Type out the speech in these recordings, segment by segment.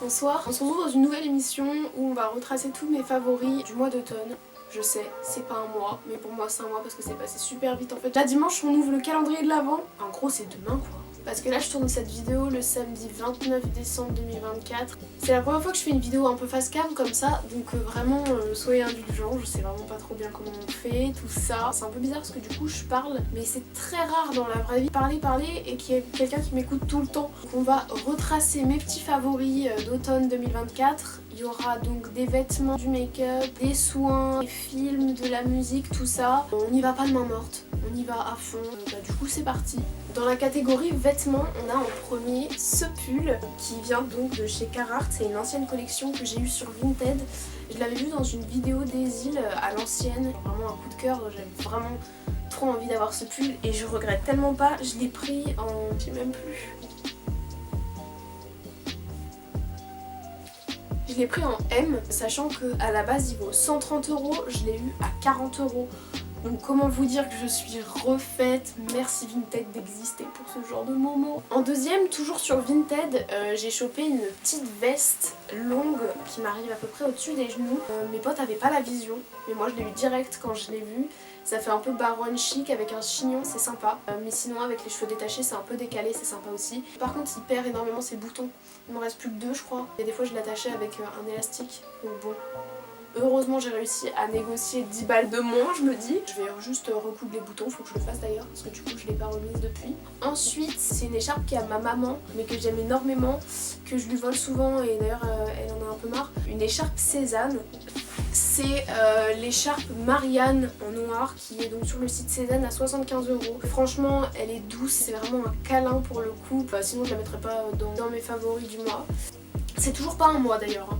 Bonsoir, on se retrouve dans une nouvelle émission où on va retracer tous mes favoris du mois d'automne. Je sais, c'est pas un mois, mais pour moi c'est un mois parce que c'est passé super vite en fait. Là dimanche on ouvre le calendrier de l'Avent. En gros c'est demain quoi. Parce que là je tourne cette vidéo le samedi 29 décembre 2024. C'est la première fois que je fais une vidéo un peu face cam comme ça, donc vraiment soyez indulgents, je sais vraiment pas trop bien comment on fait, tout ça. C'est un peu bizarre parce que du coup je parle, mais c'est très rare dans la vraie vie parler et qu'il y ait quelqu'un qui m'écoute tout le temps. Donc on va retracer mes petits favoris d'automne 2024. Il y aura donc des vêtements, du make-up, des soins, des films, de la musique, tout ça. On n'y va pas de main morte, on y va à fond. Du coup c'est parti. Dans la catégorie vêtements, on a en premier ce pull qui vient donc de chez Carhartt. C'est une ancienne collection que j'ai eue sur Vinted. Je l'avais vu dans une vidéo des îles à l'ancienne. Vraiment un coup de cœur, j'avais vraiment trop envie d'avoir ce pull et je regrette tellement pas. Je l'ai pris en... je sais même plus. Je l'ai pris en M, sachant qu'à la base il vaut 130 €, je l'ai eu à 40 €. Donc comment vous dire que je suis refaite, merci Vinted d'exister pour ce genre de moment. En deuxième, toujours sur Vinted, j'ai chopé une petite veste longue qui m'arrive à peu près au-dessus des genoux. Mes potes avaient pas la vision, mais moi je l'ai eu direct quand je l'ai vue. Ça fait un peu baronne chic avec un chignon, c'est sympa. Mais sinon avec les cheveux détachés c'est un peu décalé, c'est sympa aussi. Par contre il perd énormément ses boutons. Il m'en reste plus que 2 je crois. Et des fois je l'attachais avec un élastique, donc bon. Heureusement j'ai réussi à négocier 10 balles de moins, je me dis. Je vais juste recoudre les boutons, faut que je le fasse d'ailleurs, parce que du coup je l'ai pas remise depuis. Ensuite c'est une écharpe qui est à ma maman, mais que j'aime énormément, que je lui vole souvent et d'ailleurs elle en a un peu marre. Une écharpe Cézanne. C'est l'écharpe Marianne en noir qui est donc sur le site Cézanne à 75 €. Franchement elle est douce, c'est vraiment un câlin pour le coup, sinon je la mettrais pas dans mes favoris du mois. C'est toujours pas un mois d'ailleurs.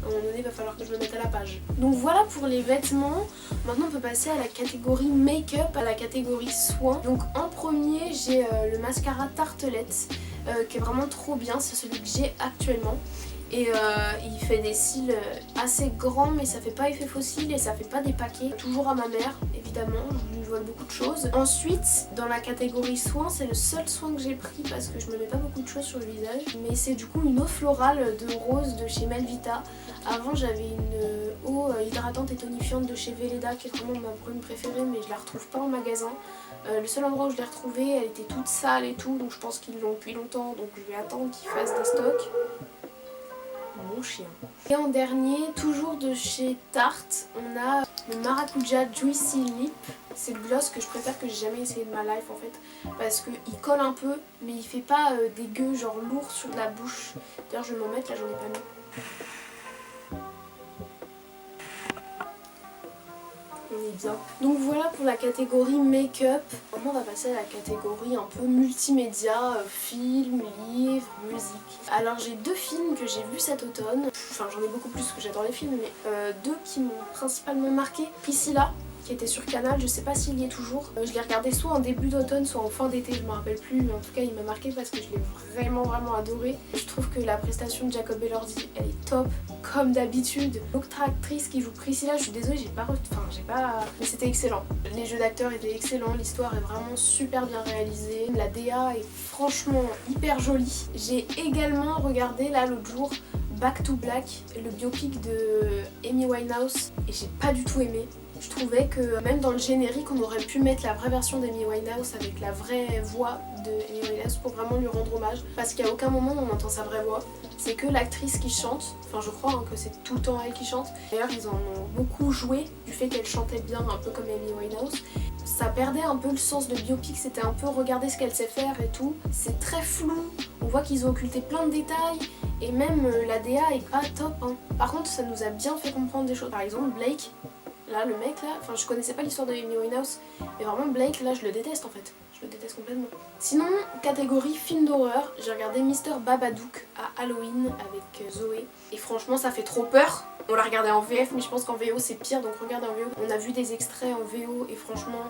À un moment donné, il va falloir que je le mette à la page. Donc voilà pour les vêtements. Maintenant, on peut passer à la catégorie make-up, à la catégorie soins. Donc en premier, j'ai le mascara Tartelette, qui est vraiment trop bien. C'est celui que j'ai actuellement. Et il fait des cils assez grands, mais ça fait pas effet fossile et ça fait pas des paquets. Toujours à ma mère, évidemment, je lui vole beaucoup de choses. Ensuite, dans la catégorie soins, c'est le seul soin que j'ai pris parce que je me mets pas beaucoup de choses sur le visage. Mais c'est du coup une eau florale de rose de chez Melvita. Avant, j'avais une eau hydratante et tonifiante de chez Velleda qui est vraiment ma brune préférée, mais je la retrouve pas en magasin. Le seul endroit où je l'ai retrouvée, elle était toute sale et tout, donc je pense qu'ils l'ont depuis longtemps, donc je vais attendre qu'ils fassent des stocks. Mon chien. Et en dernier, toujours de chez Tarte, on a le Maracuja Juicy Lip. C'est le gloss que je préfère, que j'ai jamais essayé de ma life en fait, parce qu'il colle un peu, mais il fait pas dégueu, genre lourd sur la bouche. D'ailleurs je vais m'en mettre, là j'en ai pas mis. On est bien. Donc voilà pour la catégorie make-up. Maintenant on va passer à la catégorie un peu multimédia, films, livres, musique. Alors j'ai 2 films que j'ai vus cet automne. Enfin j'en ai beaucoup plus parce que j'adore les films, mais 2 qui m'ont principalement marqué. Priscilla, qui était sur Canal, je sais pas s'il y est toujours. Je l'ai regardé soit en début d'automne, soit en fin d'été, je me rappelle plus, mais en tout cas il m'a marqué parce que je l'ai vraiment adoré. Je trouve que la prestation de Jacob Elordi, elle est top, comme d'habitude. L'autre actrice qui joue Priscilla, je suis désolée, mais c'était excellent. Les jeux d'acteurs étaient excellents, l'histoire est vraiment super bien réalisée, la DA est franchement hyper jolie. J'ai également regardé là l'autre jour Back to Black, le biopic de Amy Winehouse, et j'ai pas du tout aimé. Je trouvais que même dans le générique, on aurait pu mettre la vraie version d'Amy Winehouse avec la vraie voix de Amy Winehouse pour vraiment lui rendre hommage. Parce qu'à aucun moment on entend sa vraie voix. C'est que l'actrice qui chante. Enfin, je crois que c'est tout le temps elle qui chante. D'ailleurs, ils en ont beaucoup joué du fait qu'elle chantait bien, un peu comme Amy Winehouse. Ça perdait un peu le sens de biopic. C'était un peu regarder ce qu'elle sait faire et tout. C'est très flou. On voit qu'ils ont occulté plein de détails. Et même la DA est pas top. Hein. Par contre, ça nous a bien fait comprendre des choses. Par exemple, Blake. Là, le mec là, enfin je connaissais pas l'histoire de Amy Winehouse, mais vraiment Blake là je le déteste en fait, je le déteste complètement. Sinon, catégorie film d'horreur, j'ai regardé Mr Babadook à Halloween avec Zoé, et franchement ça fait trop peur. On l'a regardé en VF, mais je pense qu'en VO c'est pire, donc regardez en VO. On a vu des extraits en VO et franchement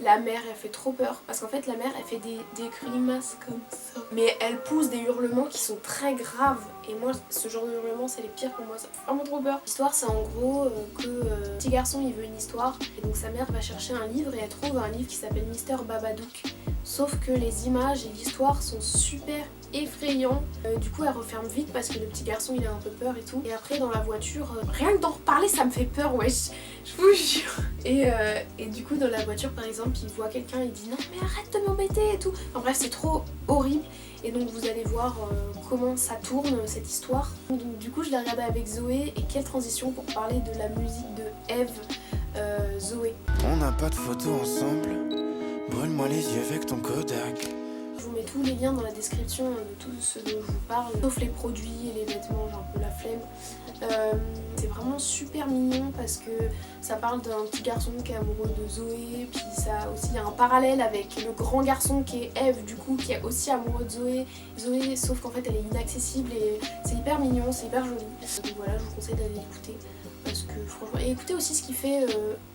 la mère elle fait trop peur, parce qu'en fait la mère elle fait des grimaces comme ça, mais elle pousse des hurlements qui sont très graves, et moi ce genre de hurlements c'est les pires pour moi, ça fait vraiment trop peur. L'histoire c'est en gros que le petit garçon il veut une histoire, et donc sa mère va chercher un livre et elle trouve un livre qui s'appelle Mr Babadook sauf que les images et l'histoire sont super effrayants. Du coup elle referme vite parce que le petit garçon il a un peu peur et tout. Et après dans la voiture, rien que d'en reparler ça me fait peur, wesh, je vous jure. Et du coup dans la voiture par exemple il voit quelqu'un, il dit non mais arrête de m'embêter et tout. Enfin bref c'est trop horrible. Et donc vous allez voir comment ça tourne cette histoire. Donc du coup je l'ai regardé avec Zoé et quelle transition pour parler de la musique de Eve, Zoé. On n'a pas de photos ensemble, brûle-moi les yeux avec ton Kodak. Je vous mets tous les liens dans la description de tout ce dont je vous parle, sauf les produits et les vêtements, j'ai un peu la flemme. C'est vraiment super mignon parce que ça parle d'un petit garçon qui est amoureux de Zoé, puis ça aussi il y a un parallèle avec le grand garçon qui est Eve du coup qui est aussi amoureux de Zoé, sauf qu'en fait elle est inaccessible et c'est hyper mignon, c'est hyper joli. Donc voilà, je vous conseille d'aller l'écouter parce que franchement, et écoutez aussi ce qu'il fait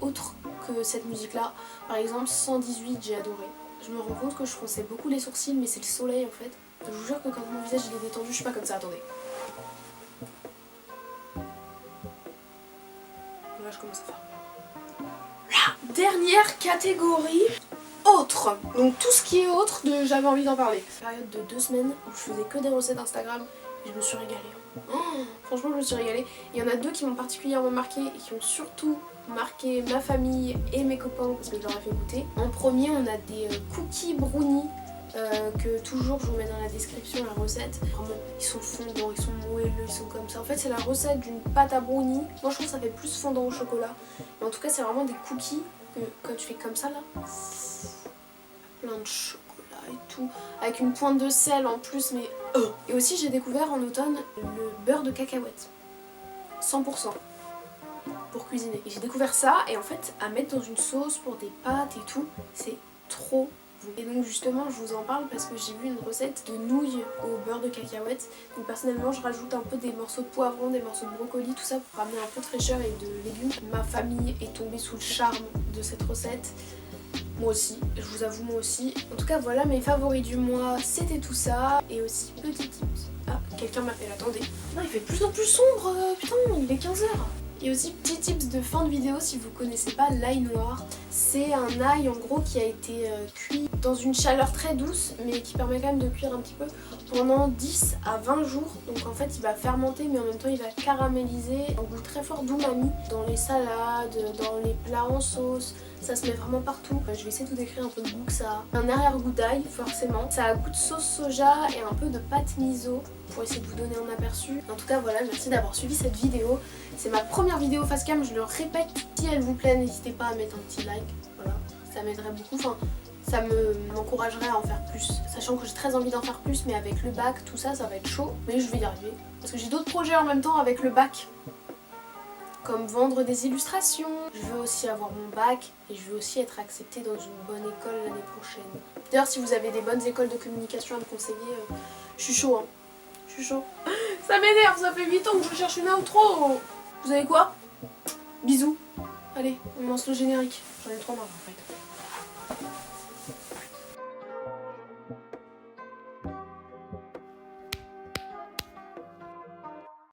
autre que cette musique là, par exemple 118 j'ai adoré. Je me rends compte que je fronçais beaucoup les sourcils mais c'est le soleil en fait. Je vous jure que quand mon visage il est détendu je suis pas comme ça, attendez. Là je commence à faire. La dernière catégorie, autre. Donc tout ce qui est autre, j'avais envie d'en parler. Période de 2 semaines où je faisais que des recettes Instagram et je me suis régalée. Oh, franchement je me suis régalée. Il y en a 2 qui m'ont particulièrement marqué et qui ont surtout marqué ma famille et mes copains parce que je leur ai fait goûter. En premier on a des cookies brownies que toujours je vous mets dans la description la recette. Vraiment ils sont fondants, ils sont moelleux, ils sont comme ça. En fait c'est la recette d'une pâte à brownie. Moi je trouve que ça fait plus fondant au chocolat. Mais en tout cas c'est vraiment des cookies que quand tu fais comme ça là, plein de chocolat et tout, avec une pointe de sel en plus mais Et aussi j'ai découvert en automne le beurre de cacahuète 100% pour cuisiner. Et j'ai découvert ça et en fait à mettre dans une sauce pour des pâtes et tout, c'est trop bon. Et donc justement je vous en parle parce que j'ai vu une recette de nouilles au beurre de cacahuète. Donc personnellement je rajoute un peu des morceaux de poivron, des morceaux de brocoli, tout ça pour ramener un peu de fraîcheur et de légumes. Ma famille est tombée sous le charme de cette recette. Moi aussi, je vous avoue moi aussi. En tout cas voilà mes favoris du mois, c'était tout ça. Et aussi petit tips. Ah, quelqu'un m'appelle, attendez. Non il fait de plus en plus sombre, putain il est 15h. Et aussi petit tips de fin de vidéo si vous connaissez pas l'ail noir. C'est un ail en gros qui a été cuit dans une chaleur très douce mais qui permet quand même de cuire un petit peu pendant 10 à 20 jours. Donc en fait il va fermenter mais en même temps il va caraméliser. Un goût très fort d'umami dans les salades, dans les plats en sauce. Ça se met vraiment partout. Je vais essayer de vous décrire un peu le goût que ça a. Un arrière-goût d'ail forcément. Ça a un goût de sauce soja et un peu de pâte miso pour essayer de vous donner un aperçu. En tout cas voilà, merci d'avoir suivi cette vidéo. C'est ma première vidéo face cam, je le répète. Si elle vous plaît, n'hésitez pas à mettre un petit like. Voilà, ça m'aiderait beaucoup. Enfin, ça m'encouragerait à en faire plus. Sachant que j'ai très envie d'en faire plus, mais avec le bac, tout ça, ça va être chaud. Mais je vais y arriver. Parce que j'ai d'autres projets en même temps avec le bac. Comme vendre des illustrations. Je veux aussi avoir mon bac et je veux aussi être acceptée dans une bonne école l'année prochaine. D'ailleurs si vous avez des bonnes écoles de communication à me conseiller, je suis chaud hein. Je suis chaud. Ça m'énerve, ça fait 8 ans que je cherche une outro. Vous savez quoi? Bisous. Allez, on lance le générique. J'en ai trop marre en fait.